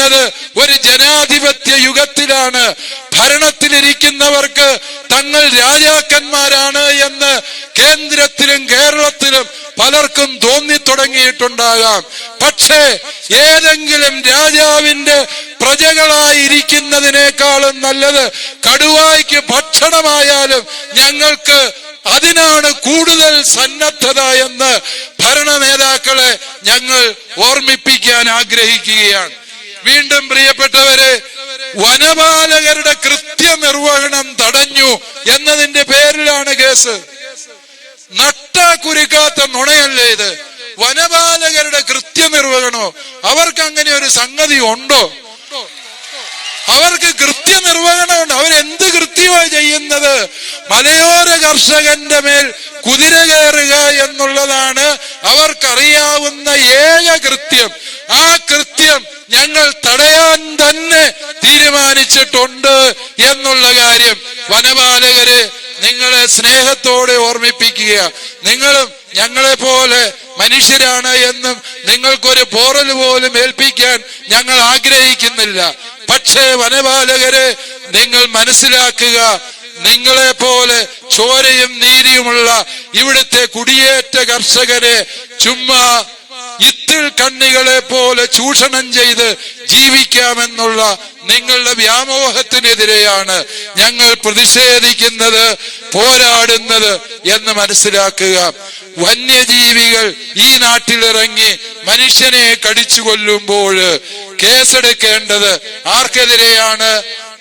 ജീവിക്കുന്നത് ഒരു ജനാധിപത്യ യുഗത്തിലാണ്. ഭരണത്തിലിരിക്കുന്നവർക്ക് തങ്ങൾ രാജാക്കന്മാരാണ് എന്ന് കേന്ദ്രത്തിലും കേരളത്തിലും പലർക്കും തോന്നിത്തുടങ്ങിയിട്ടുണ്ടാകാം. പക്ഷേ ഏതെങ്കിലും രാജാവിന്റെ പ്രജകളായിരിക്കുന്നതിനേക്കാളും നല്ലത് കടുവായ്ക്ക് ഭക്ഷണമായാലും ഞങ്ങൾക്ക് അതിനാണ് കൂടുതൽ സന്നദ്ധത എന്ന് ഭരണ നേതാക്കളെ ഞങ്ങൾ ഓർമ്മിപ്പിക്കാൻ ആഗ്രഹിക്കുകയാണ്. വീണ്ടും പ്രിയപ്പെട്ടവരെ, വനപാലകരുടെ കൃത്യനിർവഹണം തടഞ്ഞു എന്നതിന്റെ പേരിലാണ് കേസ്. നട്ടാ കുരുക്കാത്ത നുണയല്ലേ ഇത്? വനപാലകരുടെ കൃത്യനിർവഹണോ? അവർക്ക് അങ്ങനെ ഒരു സംഗതി ഉണ്ടോ? അവർക്ക് കൃത്യനിർവഹണമുണ്ട്. അവരെന്ത് കൃത്യമായി ചെയ്യുന്നത്? മലയോര കർഷകന്റെ മേൽ കുതിര കയറുക എന്നുള്ളതാണ് അവർക്കറിയാവുന്ന ഏക കൃത്യം. ആ കൃത്യം ഞങ്ങൾ തടയാൻ തന്നെ തീരുമാനിച്ചിട്ടുണ്ട് എന്നുള്ള കാര്യം വനപാലകരെ നിങ്ങളെ സ്നേഹത്തോടെ ഓർമ്മിപ്പിക്കുക. നിങ്ങളും ഞങ്ങളെ പോലെ മനുഷ്യരാണ് എന്നും നിങ്ങൾക്കൊരു പോറൽ പോലും ഏൽപ്പിക്കാൻ ഞങ്ങൾ ആഗ്രഹിക്കുന്നില്ല. പക്ഷേ വനപാലകരെ നിങ്ങൾ മനസ്സിലാക്കുക, നിങ്ങളെ പോലെ ചോരയും നീതിയുമുള്ള ഇവിടുത്തെ കുടിയേറ്റ കർഷകരെ ചുമ്മാ ഇത്തിൽ കണ്ണികളെ പോലെ ചൂഷണം ചെയ്ത് ജീവിക്കാമെന്നുള്ള നിങ്ങളുടെ വ്യാമോഹത്തിനെതിരെയാണ് ഞങ്ങൾ പ്രതിഷേധിക്കുന്നത്, പോരാടുന്നത് എന്ന് മനസ്സിലാക്കുക. വന്യജീവികൾ ഈ നാട്ടിലിറങ്ങി മനുഷ്യനെ കടിച്ചു കൊല്ലുമ്പോൾ കേസെടുക്കേണ്ടത് ആർക്കെതിരെയാണ്?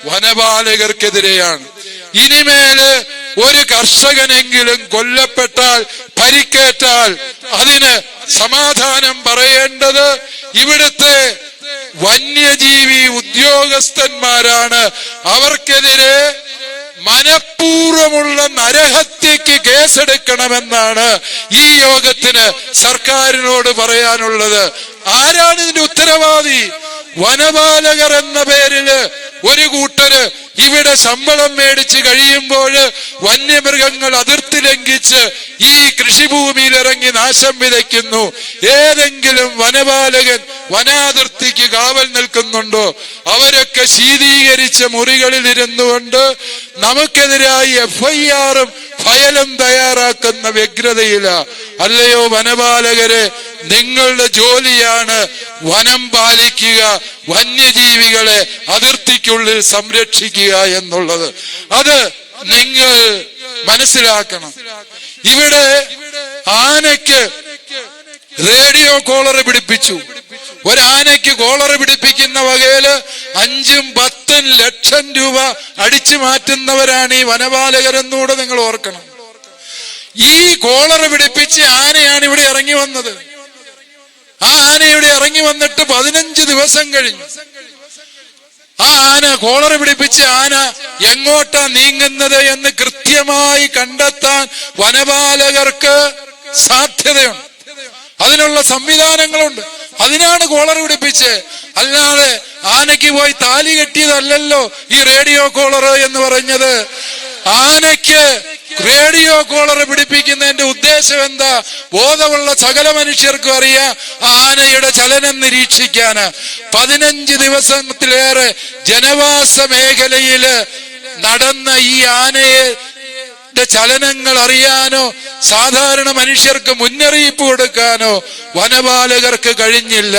വനപാലകർക്കെതിരെയാണ്. ഇനിമേല് ഒരു കർഷകനെങ്കിലും കൊല്ലപ്പെട്ടാൽ, പരിക്കേറ്റാൽ അതിന് സമാധാനം പറയേണ്ടത് ഇവിടുത്തെ വന്യജീവി ഉദ്യോഗസ്ഥന്മാരാണ്. അവർക്കെതിരെ മനഃപൂർവമുള്ള നരഹത്യക്ക് കേസെടുക്കണമെന്നാണ് ഈ യോഗത്തിന് സർക്കാരിനോട് പറയാനുള്ളത്. ആരാണ് ഇതിന്റെ ഉത്തരവാദി? വനപാലകർ എന്ന പേരില് ഒരു കൂട്ടര് ഇവിടെ ശമ്പളം മേടിച്ച് കഴിയുമ്പോൾ വന്യമൃഗങ്ങൾ അതിർത്തി ലംഘിച്ച് ഈ കൃഷിഭൂമിയിൽ ഇറങ്ങി നാശം വിതയ്ക്കുന്നു. ഏതെങ്കിലും വനപാലകൻ വനാതിർത്തിക്ക് കാവൽ നിൽക്കുന്നുണ്ടോ? അവരൊക്കെ ശീതീകരിച്ച മുറികളിൽ ഇരുന്നുകൊണ്ട് നമുക്കെതിരായി FIR-ഉം ഫയലും തയ്യാറാക്കുന്ന വ്യഗ്രതയില്ല. അല്ലയോ വനപാലകരെ, നിങ്ങളുടെ ജോലിയാണ് വനം പാലിക്കുക, വന്യജീവികളെ അതിർത്തിക്കുള്ളിൽ സംരക്ഷിക്കുക എന്നുള്ളത്. അത് നിങ്ങൾ മനസ്സിലാക്കണം. ഇവിടെ ആനയ്ക്ക് റേഡിയോ കോളർ പിടിപ്പിച്ചു. ഒരാനയ്ക്ക് കോളർ പിടിപ്പിക്കുന്ന വകയില് 5-10 ലക്ഷം രൂപ അടിച്ചു മാറ്റുന്നവരാണ് ഈ വനപാലകരെന്നൂടെ നിങ്ങൾ ഓർക്കണം. ഈ കോളർ പിടിപ്പിച്ച് ആനയാണ് ഇവിടെ ഇറങ്ങി വന്നത്. ആ ആന ഇവിടെ ഇറങ്ങി വന്നിട്ട് 15 ദിവസം കഴിഞ്ഞു. ആ ആന കോളർ പിടിപ്പിച്ച് ആന എങ്ങോട്ടാ നീങ്ങുന്നത് എന്ന് കൃത്യമായി കണ്ടെത്താൻ വനപാലകർക്ക് സാധ്യതയുണ്ട്. അതിനുള്ള സംവിധാനങ്ങളുണ്ട്. അതിനാണ് കോളർ പിടിപ്പിച്ച്. അല്ലാതെ ആനയ്ക്ക് പോയി താലി കെട്ടിയതല്ലല്ലോ ഈ റേഡിയോ കോളർ എന്ന് പറഞ്ഞത്. ആനയ്ക്ക് റേഡിയോ കോളർ പിടിപ്പിക്കുന്നതിന്റെ ഉദ്ദേശം എന്താ? ബോധമുള്ള സകല മനുഷ്യർക്കും അറിയാം ആനയുടെ ചലനം നിരീക്ഷിക്കാന്. 15 ദിവസത്തിലേറെ ജനവാസ മേഖലയില് നടന്ന ഈ ആനയെ ചലനങ്ങൾ അറിയാനോ സാധാരണ മനുഷ്യർക്ക് മുന്നറിയിപ്പ് കൊടുക്കാനോ വനപാലകർക്ക് കഴിഞ്ഞില്ല.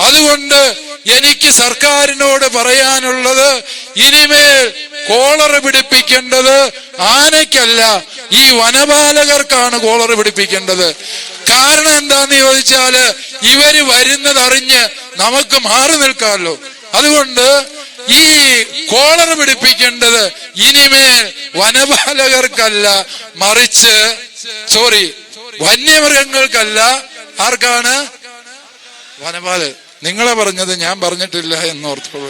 അതുകൊണ്ട് എനിക്ക് സർക്കാരിനോട് പറയാനുള്ളത്, ഇനിമേൽ കോളർ പിടിപ്പിക്കേണ്ടത് ആനയ്ക്കല്ല, ഈ വനപാലകർക്കാണ് കോളർ പിടിപ്പിക്കേണ്ടത്. കാരണം എന്താന്ന് ചോദിച്ചാല് ഇവര് വരുന്നതറിഞ്ഞ് നമുക്ക് മാറി നിൽക്കാമല്ലോ. അതുകൊണ്ട് ഈ കോളർ പിടിപ്പിക്കേണ്ടത് ഇനിമേൽ വനപാലകർക്കല്ല, മറിച്ച് വന്യമൃഗങ്ങൾക്കല്ല. ആർക്കാണ്? വനപാലകർ. നിങ്ങളെ പറഞ്ഞത് ഞാൻ പറഞ്ഞിട്ടില്ല എന്നോർത്തോളൂ.